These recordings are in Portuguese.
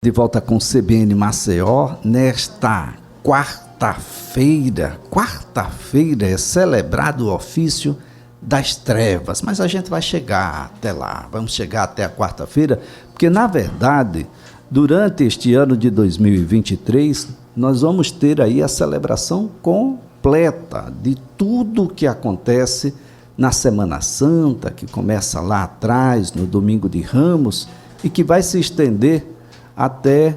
De volta com o CBN Maceió, nesta quarta-feira. Quarta-feira é celebrado o ofício das trevas, mas a gente vai chegar até lá, vamos chegar até a quarta-feira, porque na verdade, durante este ano de 2023, nós vamos ter aí a celebração completa de tudo o que acontece na Semana Santa, que começa lá atrás, no Domingo de Ramos, e que vai se estender até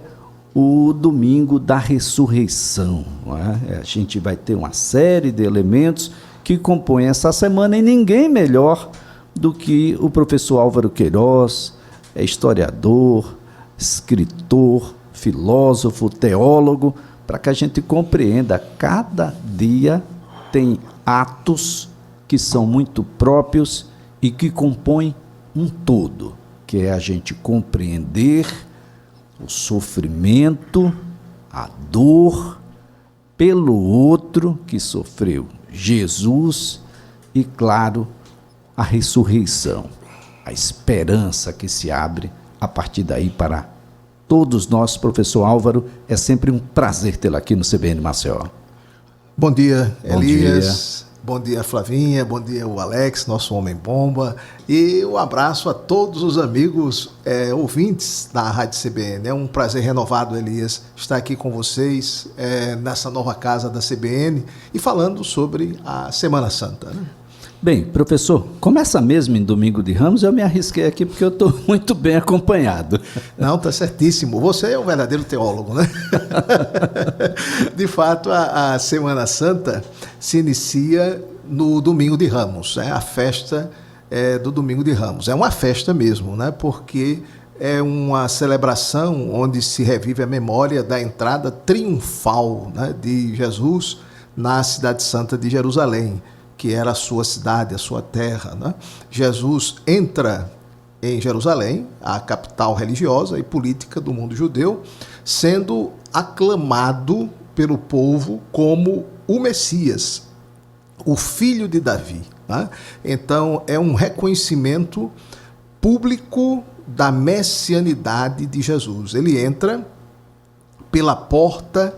o domingo da ressurreição. Não é? A gente vai ter uma série de elementos que compõem essa semana e ninguém melhor do que o professor Álvaro Queiroz, historiador, escritor, filósofo, teólogo, para que a gente compreenda. Cada dia tem atos que são muito próprios e que compõem um todo, que é a gente compreender o sofrimento, a dor pelo outro que sofreu, Jesus, e claro, a ressurreição, a esperança que se abre a partir daí para todos nós. Professor Álvaro, é sempre um prazer tê-lo aqui no CBN Maceió. Bom dia, Elias. Bom dia, Flavinha. Bom dia, o Alex, nosso homem-bomba. E um abraço a todos os amigos ouvintes da Rádio CBN. É um prazer renovado, Elias, estar aqui com vocês nessa nova casa da CBN e falando sobre a Semana Santa, né? Bem, professor, começa mesmo em Domingo de Ramos. Eu me arrisquei aqui porque eu estou muito bem acompanhado. Não, está certíssimo. Você é um verdadeiro teólogo, né? De fato, a Semana Santa se inicia no Domingo de Ramos, né? A festa do Domingo de Ramos. É uma festa mesmo, né? Porque é uma celebração onde se revive a memória da entrada triunfal, né, de Jesus na cidade santa de Jerusalém, que era a sua cidade, a sua terra, né? Jesus entra em Jerusalém, a capital religiosa e política do mundo judeu, sendo aclamado pelo povo como o Messias, o filho de Davi, né? Então, é um reconhecimento público da messianidade de Jesus. Ele entra pela porta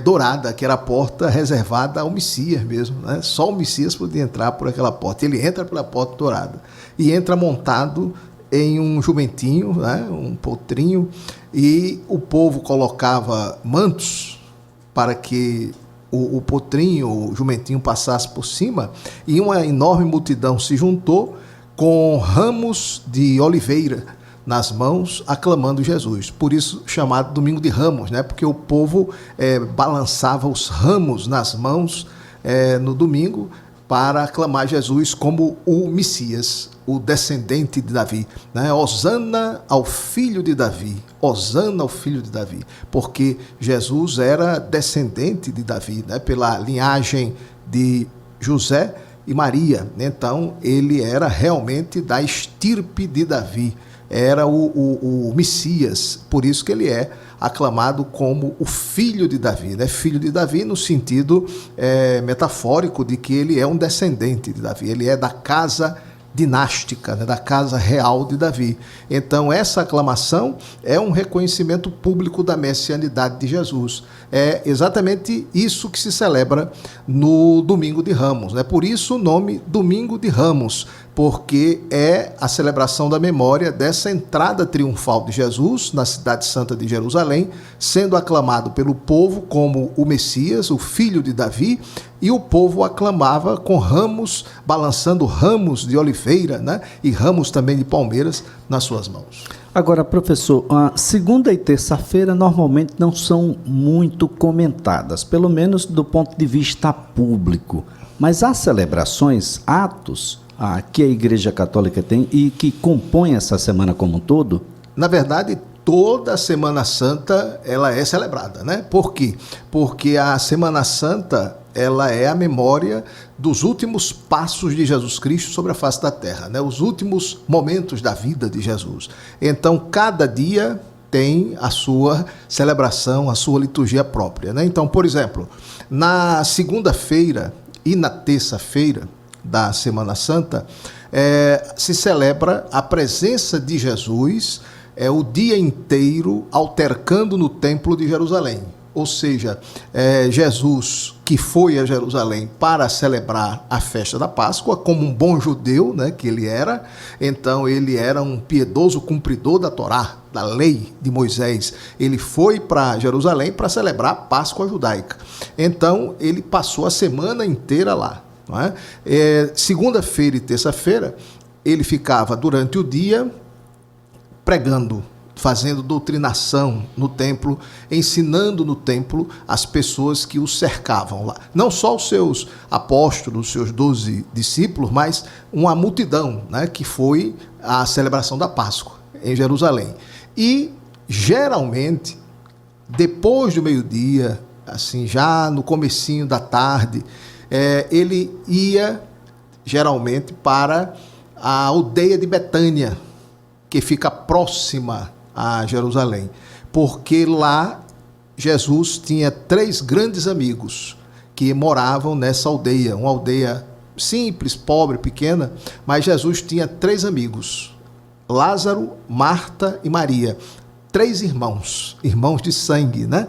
dourada, que era a porta reservada ao Messias mesmo, né? Só o Messias podia entrar por aquela porta. Ele entra pela porta dourada e entra montado em um jumentinho, né? Um potrinho, e o povo colocava mantos para que o potrinho, o jumentinho passasse por cima, e uma enorme multidão se juntou com ramos de oliveira nas mãos, aclamando Jesus. Por isso chamado Domingo de Ramos, né? Porque o povo balançava os ramos nas mãos no domingo para aclamar Jesus como o Messias, o descendente de Davi, né? Hosana ao filho de Davi, Hosana ao filho de Davi, porque Jesus era descendente de Davi, né? Pela linhagem de José e Maria. Então ele era realmente da estirpe de Davi, era o Messias, por isso que ele é aclamado como o filho de Davi, né? Filho de Davi no sentido metafórico de que ele é um descendente de Davi, ele é da casa dinástica, né? Da casa real de Davi. Então essa aclamação é um reconhecimento público da messianidade de Jesus. É exatamente isso que se celebra no Domingo de Ramos, né? Por isso o nome Domingo de Ramos, porque é a celebração da memória dessa entrada triunfal de Jesus na cidade santa de Jerusalém, sendo aclamado pelo povo como o Messias, o filho de Davi, e o povo aclamava com ramos, balançando ramos de oliveira, né? E ramos também de palmeiras nas suas mãos. Agora, professor, a segunda e terça-feira normalmente não são muito comentadas, pelo menos do ponto de vista público, mas há celebrações, atos que a Igreja Católica tem e que compõem essa semana como um todo? Na verdade, toda a Semana Santa ela é celebrada, né? Por quê? Porque a Semana Santa ela é a memória dos últimos passos de Jesus Cristo sobre a face da terra, né? Os últimos momentos da vida de Jesus. Então, cada dia tem a sua celebração, a sua liturgia própria, né? Então, por exemplo, na segunda-feira e na terça-feira da Semana Santa, se celebra a presença de Jesus o dia inteiro altercando no templo de Jerusalém. Ou seja, Jesus, que foi a Jerusalém para celebrar a festa da Páscoa, como um bom judeu, né, que ele era, então ele era um piedoso cumpridor da Torá, da lei de Moisés. Ele foi para Jerusalém para celebrar a Páscoa judaica. Então ele passou a semana inteira lá. Não é? Segunda-feira e terça-feira, ele ficava durante o dia pregando, fazendo doutrinação no templo, ensinando no templo as pessoas que o cercavam lá. Não só os seus apóstolos, os seus 12 discípulos, mas uma multidão, né, que foi a celebração da Páscoa em Jerusalém. E, geralmente, depois do meio-dia, assim, já no comecinho da tarde, ele ia, geralmente, para a aldeia de Betânia, que fica próxima a Jerusalém, porque lá Jesus tinha 3 grandes amigos que moravam nessa aldeia, uma aldeia simples, pobre, pequena, mas Jesus tinha 3 amigos, Lázaro, Marta e Maria, 3 irmãos de sangue, né?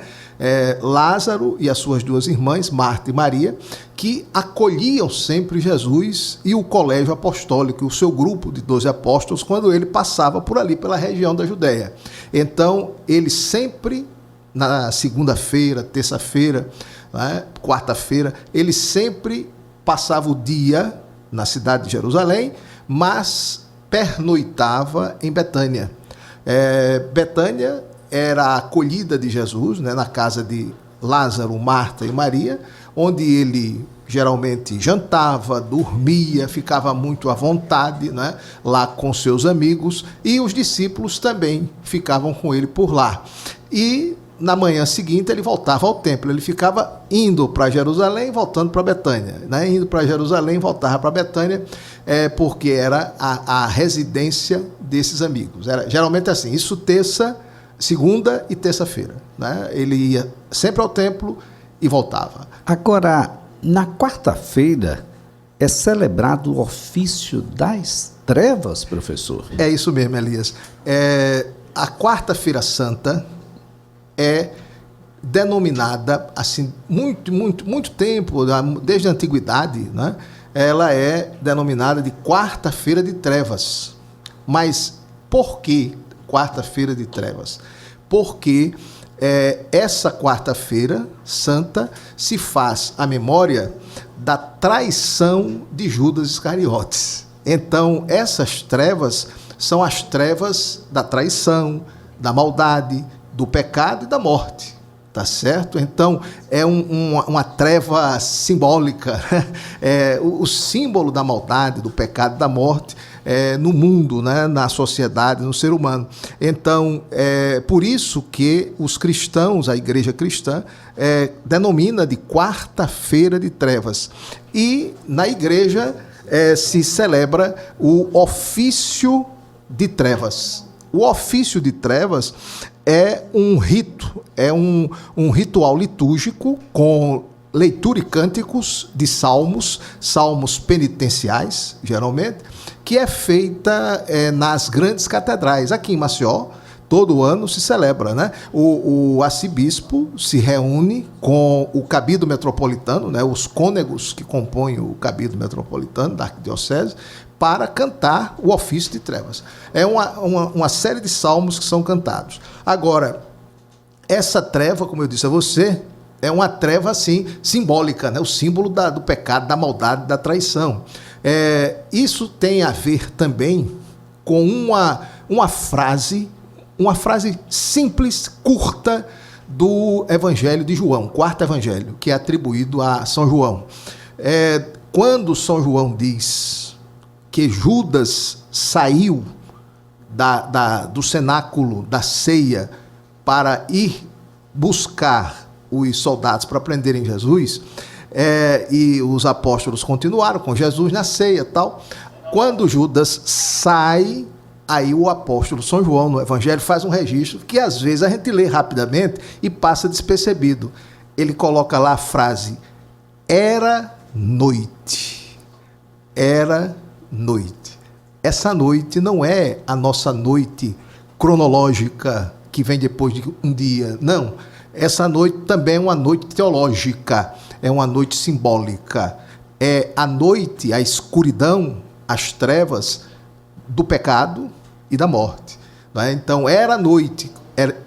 Lázaro e as suas 2 irmãs, Marta e Maria, que acolhiam sempre Jesus e o colégio apostólico, o seu grupo de 12 apóstolos, quando ele passava por ali, pela região da Judéia. Então, ele sempre, na segunda-feira, terça-feira, né, quarta-feira, ele sempre passava o dia na cidade de Jerusalém, mas pernoitava em Betânia. Betânia era a acolhida de Jesus, né, na casa de Lázaro, Marta e Maria, onde ele geralmente jantava, dormia, ficava muito à vontade, né, lá com seus amigos, e os discípulos também ficavam com ele por lá. E na manhã seguinte ele voltava ao templo, ele ficava indo para Jerusalém, voltando para Betânia, né, indo para Jerusalém, voltava para Betânia, porque era a residência desses amigos. Era geralmente assim, isso segunda e terça-feira, né? Ele ia sempre ao templo e voltava. Agora, na quarta-feira é celebrado o ofício das trevas, professor? É isso mesmo, Elias. A quarta-feira santa é denominada, assim, muito tempo, desde a antiguidade, né? Ela é denominada de quarta-feira de trevas. Mas por que quarta-feira de trevas? Porque essa quarta-feira santa se faz a memória da traição de Judas Iscariotes. Então, essas trevas são as trevas da traição, da maldade, do pecado e da morte. Tá certo? Então, é uma treva simbólica, o símbolo da maldade, do pecado e da morte no mundo, né? Na sociedade, no ser humano. Então, por isso que os cristãos, a igreja cristã, denomina de quarta-feira de trevas. E na igreja se celebra o ofício de trevas. O ofício de trevas é um rito, um ritual litúrgico com leitura e cânticos de salmos penitenciais, geralmente, que é feita nas grandes catedrais. Aqui em Maceió, todo ano se celebra, né? O arcebispo se reúne com o cabildo metropolitano, né? Os cônegos que compõem o cabildo metropolitano da arquidiocese, para cantar o ofício de trevas. É uma série de salmos que são cantados. Agora, essa treva, como eu disse a você, é uma treva assim, simbólica, né? O símbolo do pecado, da maldade, da traição. Isso tem a ver também com uma frase simples, curta, do Evangelho de João, quarto Evangelho, que é atribuído a São João. Quando São João diz que Judas saiu do cenáculo da ceia para ir buscar os soldados para prenderem Jesus, e os apóstolos continuaram com Jesus na ceia, tal. Quando Judas sai, aí o apóstolo São João, no Evangelho, faz um registro que às vezes a gente lê rapidamente e passa despercebido. Ele coloca lá a frase: era noite. Era noite. Essa noite não é a nossa noite cronológica que vem depois de um dia. Não. Essa noite também é uma noite teológica, é uma noite simbólica. É a noite, a escuridão, as trevas do pecado e da morte. Não é? Então, era a noite,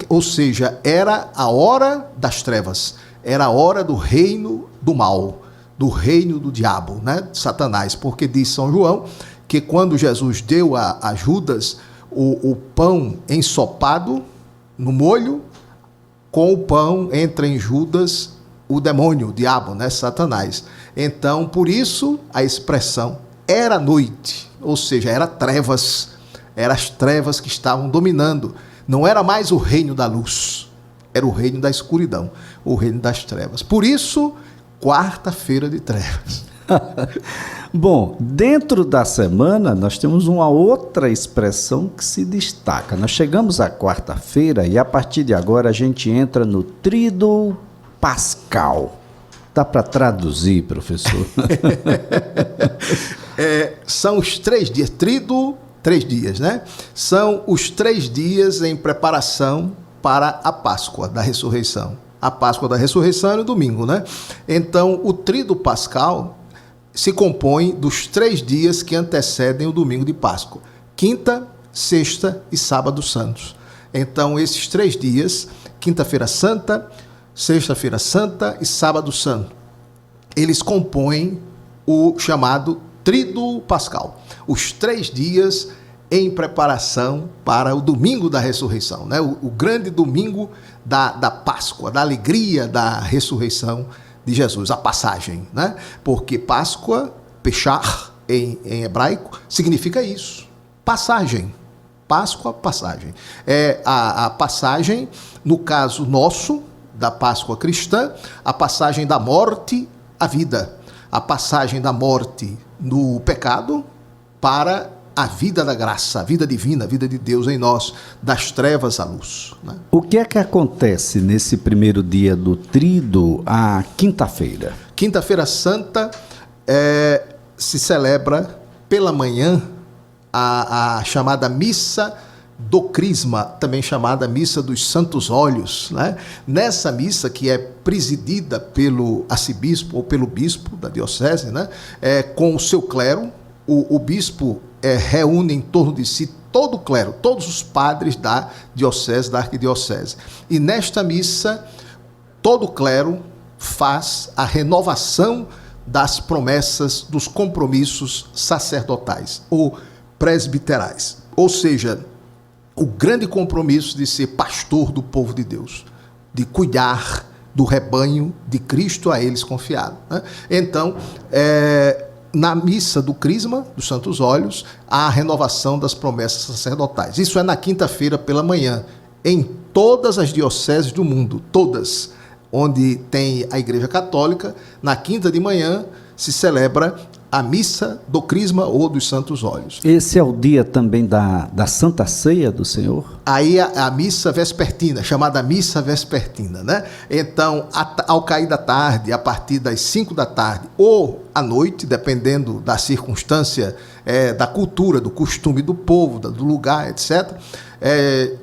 ou seja, era a hora das trevas, era a hora do reino do mal, do reino do diabo, né? Satanás, porque diz São João que quando Jesus deu a Judas o pão ensopado no molho, com o pão entra em Judas o demônio, o diabo, né? Satanás. Então, por isso, a expressão era noite, ou seja, era trevas, eram as trevas que estavam dominando. Não era mais o reino da luz, era o reino da escuridão, o reino das trevas. Por isso, quarta-feira de trevas. Bom, dentro da semana nós temos uma outra expressão que se destaca. Nós chegamos à quarta-feira e a partir de agora a gente entra no Tríduo Pascal. Dá para traduzir, professor? São os 3 dias, Tríduo, 3 dias, né? São os 3 dias em preparação para a Páscoa da ressurreição. A Páscoa da ressurreição é no domingo, né? Então, o Tríduo Pascal se compõe dos 3 dias que antecedem o domingo de Páscoa: quinta, sexta e sábado santos. Então, esses 3 dias, quinta-feira santa, sexta-feira santa e sábado santo, eles compõem o chamado Tríduo Pascal. Os 3 dias em preparação para o domingo da ressurreição, né? O grande domingo da Páscoa, da alegria da ressurreição de Jesus, a passagem, né? Porque Páscoa, Pechar, em hebraico, significa isso, passagem. Páscoa, passagem. É a passagem, no caso nosso, da Páscoa cristã, a passagem da morte à vida, a passagem da morte no pecado para a vida da graça, a vida divina, a vida de Deus em nós, das trevas à luz, né? O que é que acontece nesse primeiro dia do Tríduo, a quinta-feira? Quinta-feira Santa se celebra pela manhã a chamada Missa do Crisma, também chamada Missa dos Santos Olhos, né? Nessa missa, que é presidida pelo arcebispo ou pelo bispo da diocese, né? Com o seu clero, o bispo reúne em torno de si todo o clero, todos os padres da diocese, da arquidiocese. E nesta missa, todo o clero faz a renovação das promessas, dos compromissos sacerdotais ou presbiterais. Ou seja, o grande compromisso de ser pastor do povo de Deus, de cuidar do rebanho de Cristo a eles confiado, né? Então, na missa do Crisma, dos Santos Olhos, há a renovação das promessas sacerdotais. Isso é na quinta-feira pela manhã, em todas as dioceses do mundo, todas, onde tem a Igreja Católica, na quinta de manhã se celebra a missa do Crisma ou dos Santos Olhos. Esse é o dia também da Santa Ceia do Senhor? Aí a missa vespertina, chamada missa vespertina, né? Então, ao cair da tarde, a partir das 5 da tarde ou à noite, dependendo da circunstância, da cultura, do costume do povo, do lugar, etc.,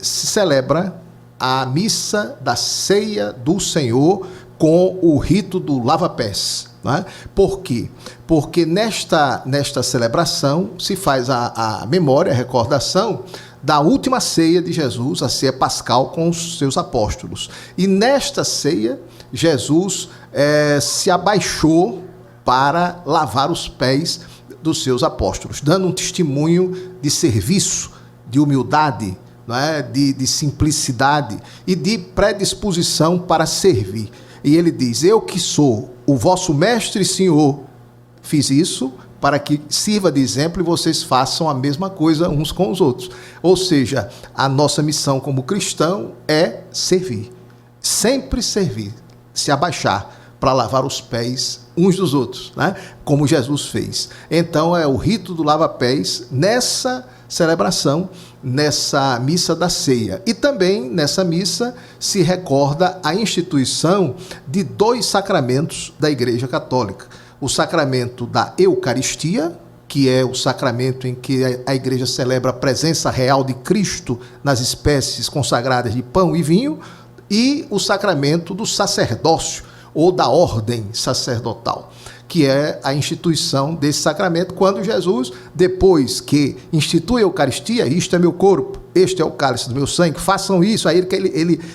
se celebra a missa da Ceia do Senhor com o rito do lava-pés. Né? Por quê? Porque nesta celebração se faz a memória, a recordação da última ceia de Jesus, a ceia pascal com os seus apóstolos. E nesta ceia, Jesus se abaixou para lavar os pés dos seus apóstolos, dando um testemunho de serviço, de humildade, não é? de simplicidade e de predisposição para servir. E ele diz: eu que sou o vosso mestre e senhor, fiz isso para que sirva de exemplo e vocês façam a mesma coisa uns com os outros. Ou seja, a nossa missão como cristão é servir, sempre servir, se abaixar para lavar os pés uns dos outros, né? Como Jesus fez. Então é o rito do lava-pés nessa celebração, nessa missa da ceia. E também nessa missa se recorda a instituição de 2 sacramentos da Igreja Católica: o sacramento da Eucaristia, que é o sacramento em que a igreja celebra a presença real de Cristo nas espécies consagradas de pão e vinho, e o sacramento do sacerdócio, ou da ordem sacerdotal, que é a instituição desse sacramento, quando Jesus, depois que institui a Eucaristia, isto é meu corpo, este é o cálice do meu sangue, façam isso, aí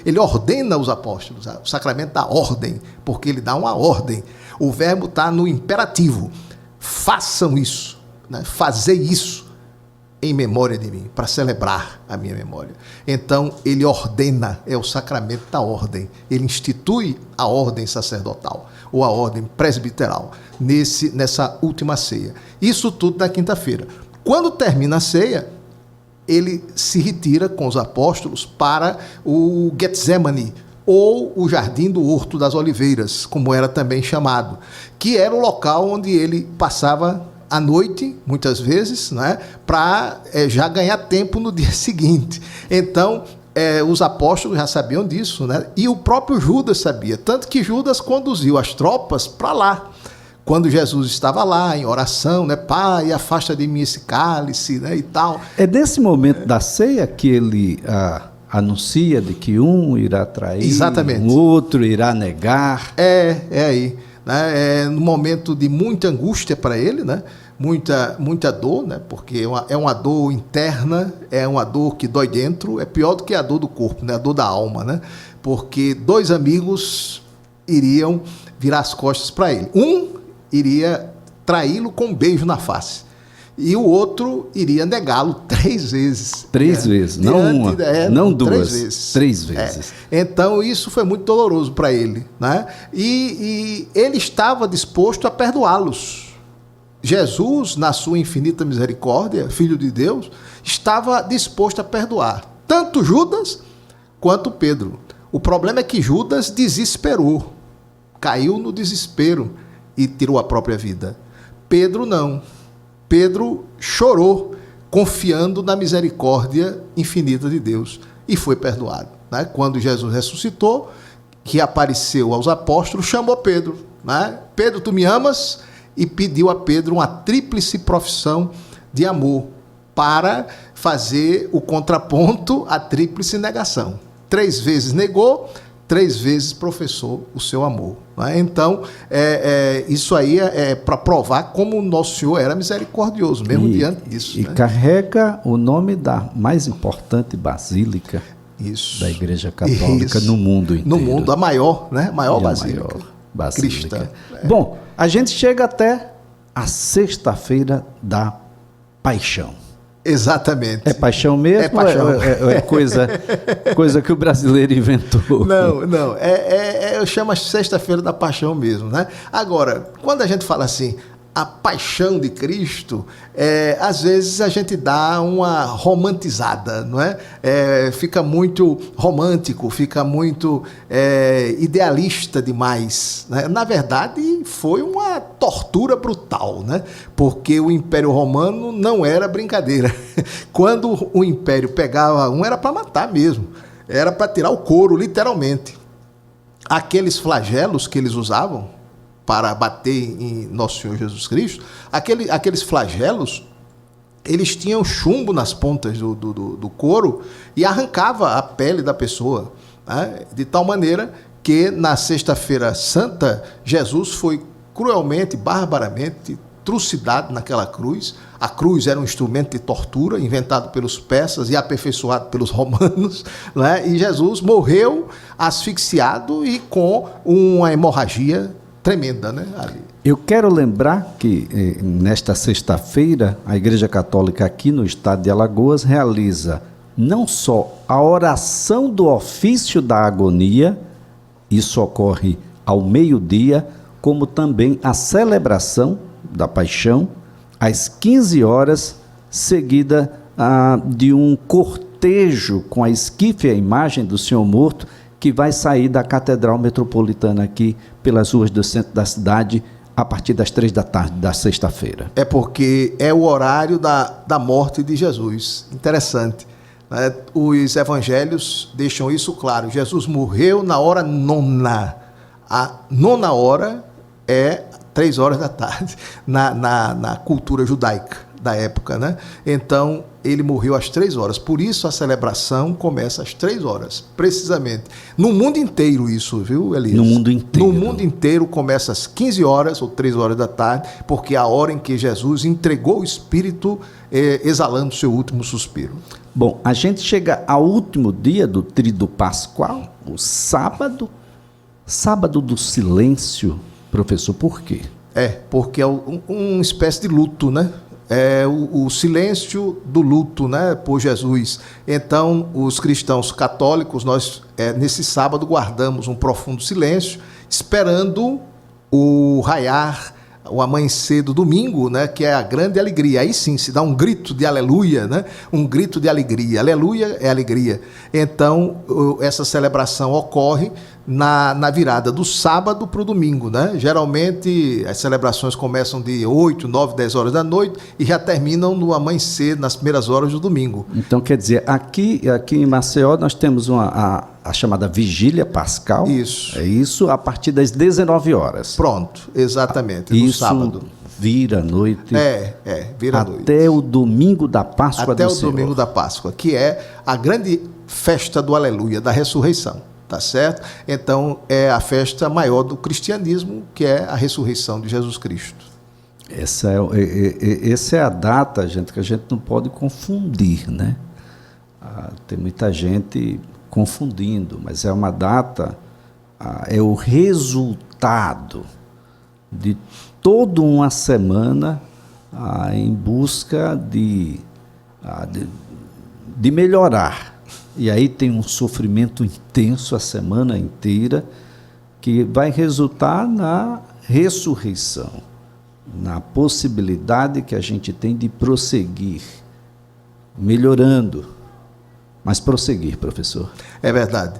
ele ordena os apóstolos, o sacramento da ordem, porque ele dá uma ordem, o verbo está no imperativo, façam isso, né? Fazei isso em memória de mim, para celebrar a minha memória. Então, ele ordena, é o sacramento da ordem, ele institui a ordem sacerdotal, ou a ordem presbiteral, nessa última ceia. Isso tudo na quinta-feira. Quando termina a ceia, ele se retira com os apóstolos para o Getsemane, ou o Jardim do Horto das Oliveiras, como era também chamado, que era o local onde ele passava à noite, muitas vezes, né, para já ganhar tempo no dia seguinte. Então, os apóstolos já sabiam disso, né, e o próprio Judas sabia, tanto que Judas conduziu as tropas para lá, quando Jesus estava lá em oração, né, Pai, afasta de mim esse cálice, né, e tal. É nesse momento da ceia que ele anuncia de que um irá trair, exatamente, um outro irá negar. É aí, né, no momento de muita angústia para ele, né, muita dor, né, porque é uma dor interna, é uma dor que dói dentro, é pior do que a dor do corpo, né, a dor da alma, né, porque dois amigos iriam virar as costas para ele. Um iria traí-lo com um beijo na face, e o outro iria negá-lo 3 vezes. 3 vezes, não uma, não 2, 3 vezes. 3 vezes. Então, isso foi muito doloroso para ele, né? E ele estava disposto a perdoá-los. Jesus, na sua infinita misericórdia, Filho de Deus, estava disposto a perdoar tanto Judas quanto Pedro. O problema é que Judas desesperou, caiu no desespero e tirou a própria vida. Pedro não. Pedro chorou, confiando na misericórdia infinita de Deus, e foi perdoado, né? Quando Jesus ressuscitou, que apareceu aos apóstolos, chamou Pedro, né? Pedro, tu me amas? E pediu a Pedro uma tríplice profissão de amor para fazer o contraponto à tríplice negação. 3 vezes negou, 3 vezes professou o seu amor, né? Então, isso aí é para provar como o Nosso Senhor era misericordioso, mesmo diante disso. E, né, carrega o nome da mais importante basílica, isso, da Igreja Católica, isso, no mundo inteiro. No mundo, a maior, né? Maior basílica, maior basílica cristã. Bom, a gente chega até a sexta-feira da Paixão. Exatamente. É paixão mesmo? É paixão. É coisa que o brasileiro inventou? Não. Eu chamo a sexta-feira da paixão mesmo, né? Agora, quando a gente fala assim, a paixão de Cristo, às vezes a gente dá uma romantizada, não é? Fica muito romântico, fica muito idealista demais, né? Na verdade, foi uma tortura brutal, né? Porque o Império Romano não era brincadeira. Quando o Império pegava um, era para matar mesmo, era para tirar o couro, literalmente. Aqueles flagelos que eles usavam para bater em Nosso Senhor Jesus Cristo, aqueles flagelos, eles tinham chumbo nas pontas do couro e arrancava a pele da pessoa, né? De tal maneira que na Sexta-feira Santa, Jesus foi cruelmente, barbaramente trucidado naquela cruz. A cruz era um instrumento de tortura inventado pelos persas e aperfeiçoado pelos romanos, né? E Jesus morreu asfixiado e com uma hemorragia tremenda, né, ali. Eu quero lembrar que nesta sexta-feira a Igreja Católica aqui no estado de Alagoas realiza não só a oração do ofício da agonia, isso ocorre ao meio-dia, como também a celebração da Paixão às 15 horas, seguida de um cortejo com a esquife e a imagem do Senhor morto, que vai sair da Catedral Metropolitana aqui pelas ruas do centro da cidade a partir das 3 da tarde da sexta-feira. É porque é o horário da morte de Jesus. Interessante, né? Os evangelhos deixam isso claro. Jesus morreu na hora 9. A 9ª hora é 3 horas da tarde, na cultura judaica da época, né? Então, ele morreu às 3 horas. Por isso, a celebração começa às 3 horas, precisamente. No mundo inteiro isso, viu, Elias? No mundo inteiro. No mundo inteiro começa às 15 horas ou 3 horas da tarde, porque é a hora em que Jesus entregou o Espírito, exalando seu último suspiro. Bom, a gente chega ao último dia do Tríduo Pascual, o sábado do silêncio. Professor, por quê? Porque é uma espécie de luto, né? É o silêncio do luto, né, por Jesus. Então, os cristãos católicos, nós nesse sábado guardamos um profundo silêncio, esperando o raiar, o amanhecer do domingo, né, que é a grande alegria. Aí sim se dá um grito de aleluia, né, um grito de alegria. Aleluia é alegria. Então, essa celebração ocorre na virada do sábado para o domingo, né? Geralmente as celebrações começam de 8, 9, 10 horas da noite e já terminam no amanhecer, nas primeiras horas do domingo. Então, quer dizer, aqui em Maceió nós temos a chamada Vigília Pascal. Isso. É isso, a partir das 19 horas. Pronto, exatamente, isso no sábado. Vira a noite. Vira a noite. Até o domingo da Páscoa Até do o Senhor. domingo da Páscoa, que é a grande festa do aleluia, da ressurreição. Tá certo? Então, é a festa maior do cristianismo, que é a ressurreição de Jesus Cristo. Essa é a data, gente, que a gente não pode confundir, né? Tem muita gente confundindo, mas é uma data, é o resultado de toda uma semana em busca de melhorar. E aí tem um sofrimento intenso a semana inteira, que vai resultar na ressurreição, na possibilidade que a gente tem de prosseguir, melhorando, mas prosseguir, professor. É verdade.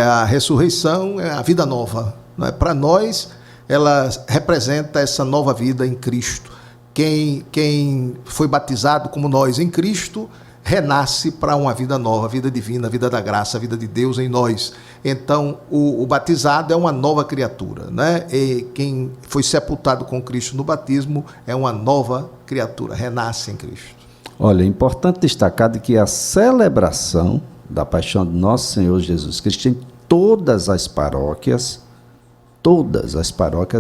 A ressurreição é a vida nova. Não é? Para nós, ela representa essa nova vida em Cristo. Quem foi batizado como nós em Cristo, renasce para uma vida nova, a vida divina, a vida da graça, a vida de Deus em nós. Então, o batizado é uma nova criatura, né? E quem foi sepultado com Cristo no batismo é uma nova criatura, renasce em Cristo. Olha, é importante destacar de que a celebração da paixão de nosso Senhor Jesus Cristo em todas as paróquias,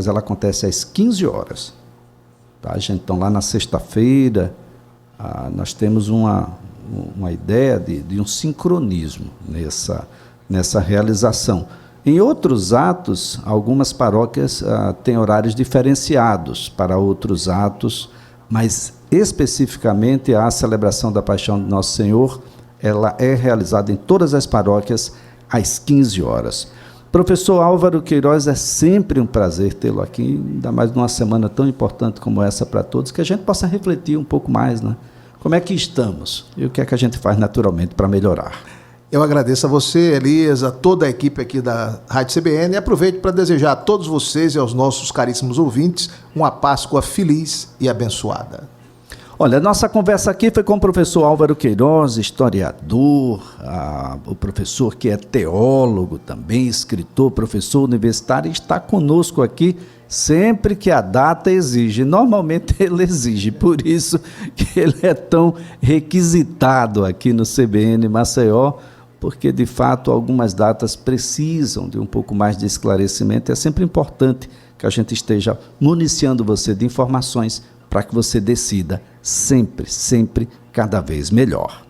ela acontece às 15 horas. Tá, gente? Então, lá na sexta-feira, nós temos uma ideia de um sincronismo nessa realização. Em outros atos, algumas paróquias têm horários diferenciados para outros atos, mas especificamente a celebração da Paixão de Nosso Senhor, ela é realizada em todas as paróquias às 15 horas. Professor Álvaro Queiroz, é sempre um prazer tê-lo aqui, ainda mais numa semana tão importante como essa para todos, que a gente possa refletir um pouco mais, né? Como é que estamos e o que é que a gente faz naturalmente para melhorar? Eu agradeço a você, Elias, a toda a equipe aqui da Rádio CBN e aproveito para desejar a todos vocês e aos nossos caríssimos ouvintes uma Páscoa feliz e abençoada. Olha, a nossa conversa aqui foi com o professor Álvaro Queiroz, historiador, o professor que é teólogo também, escritor, professor universitário, e está conosco aqui sempre que a data exige. Normalmente ele exige, por isso que ele é tão requisitado aqui no CBN Maceió, porque de fato algumas datas precisam de um pouco mais de esclarecimento. É sempre importante que a gente esteja municiando você de informações para que você decida sempre, cada vez melhor.